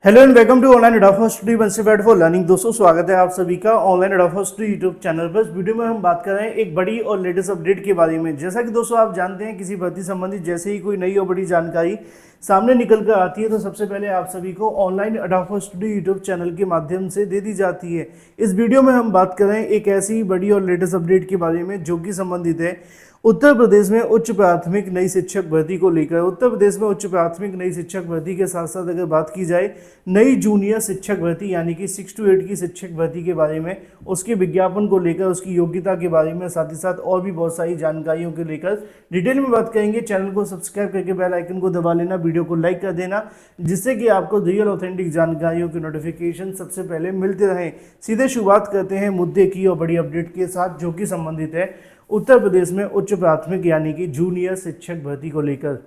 Hello and welcome to online Edofa study one step for learning. दोस्तों स्वागत है आप सभी का online Edofa study YouTube channel पर। इस वीडियो में हम बात कर रहे हैं एक बड़ी और लेटेस्ट अपडेट के बारे में। जैसा कि दोस्तों आप जानते हैं, किसी भर्ती संबंधित जैसे ही कोई नई और बड़ी जानकारी सामने निकल कर आती है तो सबसे पहले आप सभी को online Edofa study YouTube channel के माध्यम से दे दी जाती है। इस वीडियो में हम बात कर रहे हैं एक ऐसी बड़ी और लेटेस्ट अपडेट के बारे में जो कि संबंधित है उत्तर प्रदेश में उच्च प्राथमिक नई शिक्षक भर्ती को लेकर। उत्तर प्रदेश में उच्च प्राथमिक नई शिक्षक भर्ती के साथ साथ अगर बात की जाए नई जूनियर शिक्षक भर्ती यानी कि 6 to 8 की शिक्षक भर्ती के बारे में, उसके विज्ञापन को लेकर, उसकी योग्यता के बारे में, साथ ही साथ और भी बहुत सारी जानकारियों को लेकर डिटेल में बात करेंगे। चैनल को सब्सक्राइब करके बेल आइकन को दबा लेना, वीडियो को लाइक कर देना, जिससे कि आपको रियल ऑथेंटिक जानकारियों की नोटिफिकेशन सबसे पहले मिलते रहें। सीधे शुरुआत करते हैं मुद्दे की और बड़ी अपडेट के साथ जो कि संबंधित है उत्तर प्रदेश में उच्च प्राथमिक यानी कि जूनियर शिक्षक भर्ती को लेकर।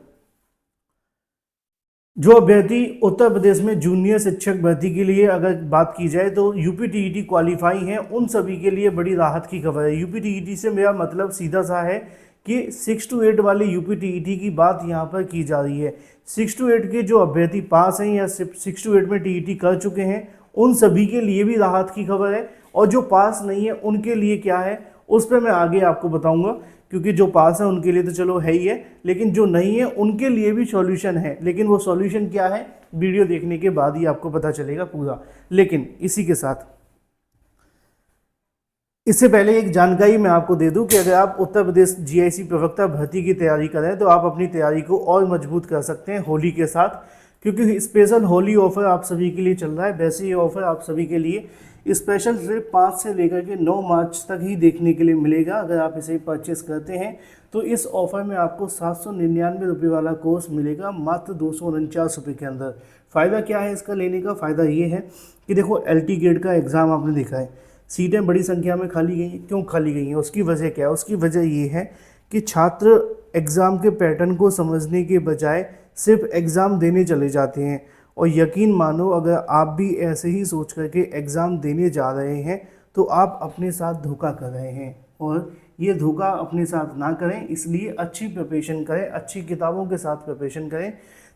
जो अभ्यर्थी उत्तर प्रदेश में जूनियर शिक्षक भर्ती के लिए अगर बात की जाए तो यूपीटीईटी क्वालिफाई हैं, उन सभी के लिए बड़ी राहत की खबर है। यूपीटीईटी से मेरा मतलब सीधा सा है कि 6 to 8 वाले यूपीटीईटी की बात यहाँ पर की जा रही है। 6 to 8 के जो अभ्यर्थी पास हैं या 6 to 8 में टीईटी कर चुके हैं, उन सभी के लिए भी राहत की खबर है। और जो पास नहीं है उनके लिए क्या है उस पर मैं आगे आपको बताऊंगा, क्योंकि जो पास है उनके लिए तो चलो है ही है, लेकिन जो नहीं है उनके लिए भी सॉल्यूशन है। लेकिन वो सॉल्यूशन क्या है वीडियो देखने के बाद ही आपको पता चलेगा पूरा। लेकिन इसी के साथ इससे पहले एक जानकारी मैं आपको दे दूं कि अगर आप उत्तर प्रदेश जीआईसी प्रवक्ता भर्ती की तैयारी करें तो आप अपनी तैयारी को और मजबूत कर सकते हैं होली के साथ, क्योंकि स्पेशल होली ऑफर आप सभी के लिए चल रहा है। वैसे ये ऑफर आप सभी के लिए स्पेशल सिर्फ 5 से लेकर के 9 मार्च तक ही देखने के लिए मिलेगा। अगर आप इसे परचेस करते हैं तो इस ऑफर में आपको 799 रुपये वाला कोर्स मिलेगा मात्र 249 रुपये के अंदर। फ़ायदा क्या है इसका लेने का? फ़ायदा ये है कि देखो LT गेट का एग्ज़ाम आपने देखा है, सीटें बड़ी संख्या में खाली गई हैं। क्यों खाली गई हैं? उसकी वजह क्या है? उसकी वजह ये है कि छात्र एग्ज़ाम के पैटर्न को समझने के बजाय सिर्फ एग्ज़ाम देने चले जाते हैं। और यकीन मानो अगर आप भी ऐसे ही सोच करके एग्ज़ाम देने जा रहे हैं तो आप अपने साथ धोखा कर रहे हैं। और ये धोखा अपने साथ ना करें, इसलिए अच्छी प्रिपरेशन करें, अच्छी किताबों के साथ प्रिपरेशन करें,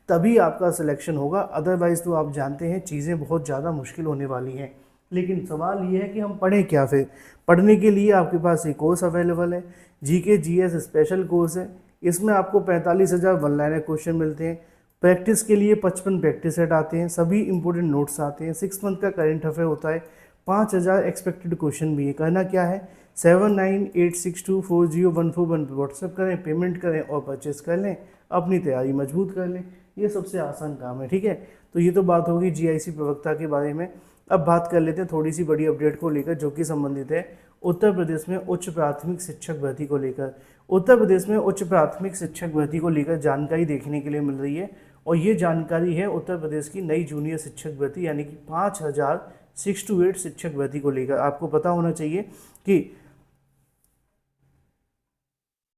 तभी आपका सिलेक्शन होगा। अदरवाइज़ तो आप जानते हैं चीज़ें बहुत ज़्यादा मुश्किल होने वाली हैं। लेकिन सवाल ये है कि हम पढ़ें क्या? फिर पढ़ने के लिए आपके पास एक कोर्स अवेलेबल है, GK GS स्पेशल कोर्स है। इसमें आपको 45,000 वन लाइनर क्वेश्चन मिलते हैं। प्रैक्टिस के लिए 55 प्रैक्टिस सेट आते हैं, सभी इंपॉर्टेंट नोट्स आते हैं। 6 मंथ का करंट अफेयर होता है, 5,000 एक्सपेक्टेड क्वेश्चन भी है। करना क्या है, 7986240141 पर व्हाट्सएप करें, पेमेंट करें और परचेस कर लें, अपनी तैयारी मजबूत कर लें। ये सबसे आसान काम है, ठीक है। तो ये तो बात होगी GIC प्रवक्ता के बारे में। अब बात कर लेते हैं थोड़ी सी बड़ी अपडेट को लेकर जो कि संबंधित है उत्तर प्रदेश में उच्च प्राथमिक शिक्षक भर्ती को लेकर। उत्तर प्रदेश में उच्च प्राथमिक शिक्षक भर्ती को लेकर जानकारी देखने के लिए मिल रही है, और ये जानकारी है उत्तर प्रदेश की नई जूनियर शिक्षक भर्ती यानी कि 5,000 6 to 8 शिक्षक भर्ती को लेकर। आपको पता होना चाहिए कि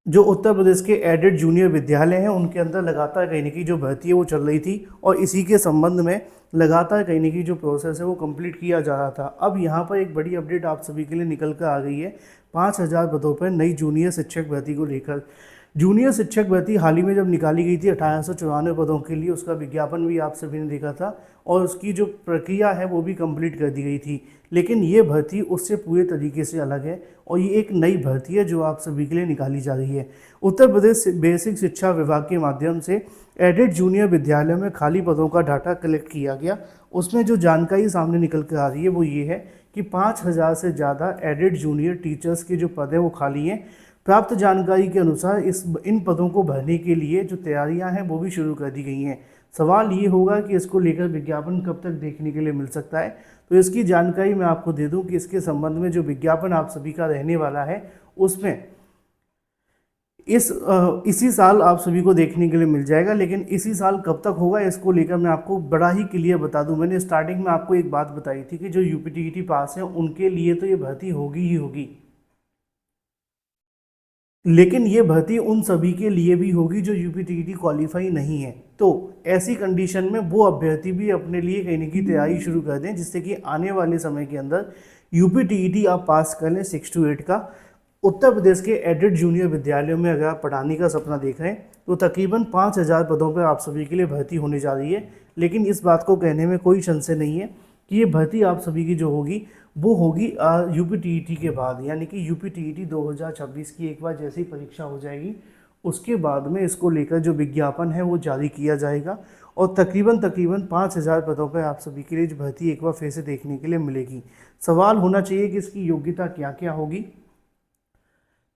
जो उत्तर प्रदेश के एडेड जूनियर विद्यालय हैं उनके अंदर लगातार कहीं न कहीं जो भर्ती है वो चल रही थी, और इसी के संबंध में लगातार कहीं न कहीं जो प्रोसेस है वो कंप्लीट किया जा रहा था। अब यहाँ पर एक बड़ी अपडेट आप सभी के लिए निकल कर आ गई है 5,000 पदों पर नई जूनियर शिक्षक भर्ती को लेकर। जूनियर शिक्षक भर्ती हाल ही में जब निकाली गई थी 1894 पदों के लिए, उसका विज्ञापन भी आप सभी ने देखा था और उसकी जो प्रक्रिया है वो भी कंप्लीट कर दी गई थी। लेकिन ये भर्ती उससे पूरे तरीके से अलग है और ये एक नई भर्ती है जो आप सभी के लिए निकाली जा रही है। उत्तर प्रदेश बेसिक शिक्षा विभाग के माध्यम से एडेड जूनियर विद्यालयों में खाली पदों का डाटा कलेक्ट किया गया। उसमें जो जानकारी सामने निकल कर आ रही है वो ये है कि 5,000 से ज़्यादा एडेड जूनियर टीचर्स के जो पद हैं वो खाली हैं। प्राप्त जानकारी के अनुसार इन पदों को भरने के लिए जो तैयारियां हैं वो भी शुरू कर दी गई हैं। सवाल ये होगा कि इसको लेकर विज्ञापन कब तक देखने के लिए मिल सकता है, तो इसकी जानकारी मैं आपको दे दूं कि इसके संबंध में जो विज्ञापन आप सभी का रहने वाला है उसमें इसी साल आप सभी को देखने के लिए मिल जाएगा। लेकिन इसी साल कब तक होगा इसको लेकर मैं आपको बड़ा ही क्लियर बता दूं। मैंने स्टार्टिंग में आपको एक बात बताई थी कि जो यूपीटीईटी पास है उनके लिए तो ये भर्ती होगी ही होगी, लेकिन ये भर्ती उन सभी के लिए भी होगी जो यूपीटीईटी क्वालिफाई नहीं है। तो ऐसी कंडीशन में वो अभ्यर्थी भी अपने लिए कहीं न कहीं तैयारी शुरू कर दें, जिससे कि आने वाले समय के अंदर यूपीटीईटी आप पास कर लें 6 to 8 का। उत्तर प्रदेश के एडेड जूनियर विद्यालयों में अगर आप पढ़ाने का सपना देख रहे हैं तो तकरीबन 5,000 पदों पर आप सभी के लिए भर्ती होने जा रही है। लेकिन इस बात को कहने में कोई संशय नहीं है कि ये भर्ती आप सभी की जो होगी वो होगी यूपीटीईटी के बाद, यानी कि यूपीटीईटी 2026 की एक बार जैसी परीक्षा हो जाएगी उसके बाद में इसको लेकर जो विज्ञापन है वो जारी किया जाएगा और तकरीबन 5,000 पदों पर आप सभी के लिए जो भर्ती एक बार फिर से देखने के लिए मिलेगी। सवाल होना चाहिए कि इसकी योग्यता क्या क्या होगी।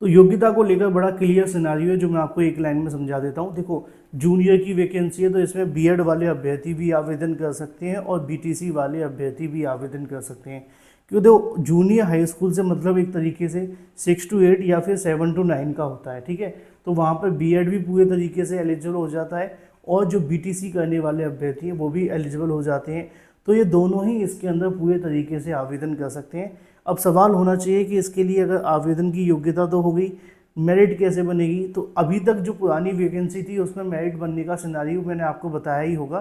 तो योग्यता को लेकर बड़ा क्लियर सिनारियो है जो मैं आपको एक लाइन में समझा देता हूँ। देखो, जूनियर की वैकेंसी है तो इसमें बीएड वाले अभ्यर्थी भी आवेदन कर सकते हैं और बीटीसी वाले अभ्यर्थी भी आवेदन कर सकते हैं। क्यों, देखो जूनियर हाई स्कूल से मतलब एक तरीके से 6 to 8 या फिर 7 to 9 का होता है, ठीक है। तो वहाँ पर बीएड भी पूरे तरीके से एलिजिबल हो जाता है और जो बीटीसी करने वाले अभ्यर्थी हैं वो भी एलिजिबल हो जाते हैं। तो ये दोनों ही इसके अंदर पूरे तरीके से आवेदन कर सकते हैं। अब सवाल होना चाहिए कि इसके लिए अगर आवेदन की योग्यता तो हो गई, मेरिट कैसे बनेगी। तो अभी तक जो पुरानी वैकेंसी थी उसमें मेरिट बनने का सिनारियो मैंने आपको बताया ही होगा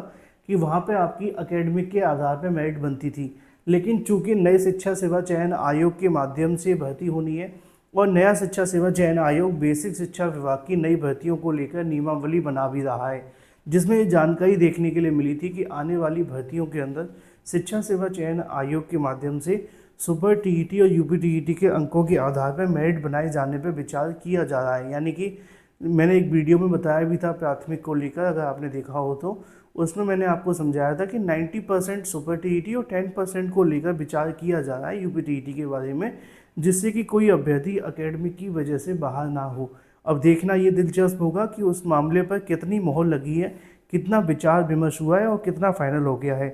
कि वहाँ पे आपकी एकेडमिक के आधार पे मेरिट बनती थी। लेकिन चूंकि नए शिक्षा सेवा चयन आयोग के माध्यम से भर्ती होनी है और नया शिक्षा सेवा चयन आयोग बेसिक शिक्षा विभाग की नई भर्तियों को लेकर नियमावली बना भी रहा है, जिसमें ये जानकारी देखने के लिए मिली थी कि आने वाली भर्तियों के अंदर शिक्षा सेवा चयन आयोग के माध्यम से सुपर टीईटी और यूपीटीईटी के अंकों के आधार पर मेरिट बनाए जाने पर विचार किया जा रहा है। यानी कि मैंने एक वीडियो में बताया भी था प्राथमिक को लेकर, अगर आपने देखा हो तो उसमें मैंने आपको समझाया था कि 90% सुपर टीईटी और 10% को लेकर विचार किया जा रहा है यूपीटीईटी के बारे में, जिससे कि कोई अभ्यर्थी एकेडमिक की वजह से बाहर ना हो। अब देखना ये दिलचस्प होगा कि उस मामले पर कितनी मोहर लगी है, कितना विचार विमर्श हुआ है और कितना फाइनल हो गया है,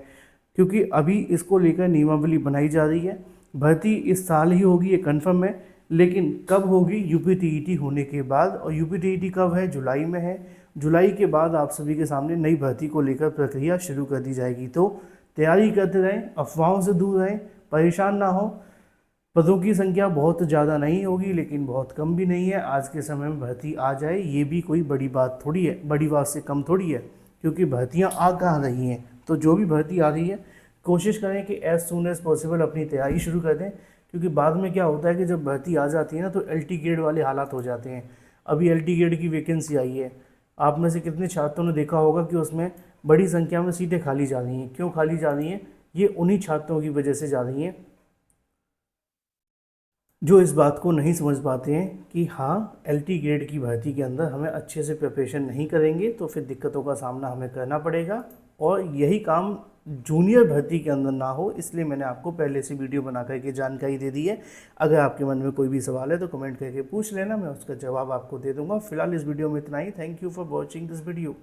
क्योंकि अभी इसको लेकर नियमावली बनाई जा रही है। भर्ती इस साल ही होगी, ये कन्फर्म है, लेकिन कब होगी, यूपीटीईटी होने के बाद। और यूपीटीईटी कब है, जुलाई में है। जुलाई के बाद आप सभी के सामने नई भर्ती को लेकर प्रक्रिया शुरू कर दी जाएगी। तो तैयारी करते रहें, अफवाहों से दूर रहें, परेशान ना हो। पदों की संख्या बहुत ज़्यादा नहीं होगी लेकिन बहुत कम भी नहीं है। आज के समय में भर्ती आ जाए ये भी कोई बड़ी बात थोड़ी है, बड़ी बात से कम थोड़ी है, क्योंकि भर्तियां आ कहाँ रही हैं। तो जो भी भर्ती आ रही है कोशिश करें कि एज सून एज पॉसिबल अपनी तैयारी शुरू कर दें, क्योंकि बाद में क्या होता है कि जब भर्ती आ जाती है ना तो एलटी ग्रेड वाले हालात हो जाते हैं। अभी एलटी ग्रेड की वैकेंसी आई है, आप में से कितने छात्रों ने देखा होगा कि उसमें बड़ी संख्या में सीटें खाली जा रही हैं। क्यों खाली जा रही हैं, ये उन्हीं छात्रों की वजह से जा रही हैं जो इस बात को नहीं समझ पाते हैं कि हाँ, एलटी ग्रेड की भर्ती के अंदर हमें अच्छे से प्रिपरेशन नहीं करेंगे तो फिर दिक्कतों का सामना हमें करना पड़ेगा, और यही काम जूनियर भर्ती के अंदर ना हो, इसलिए मैंने आपको पहले से वीडियो बना करके जानकारी दे दी है। अगर आपके मन में कोई भी सवाल है तो कमेंट करके पूछ लेना, मैं उसका जवाब आपको दे दूंगा। फिलहाल इस वीडियो में इतना ही। Thank you for watching this video.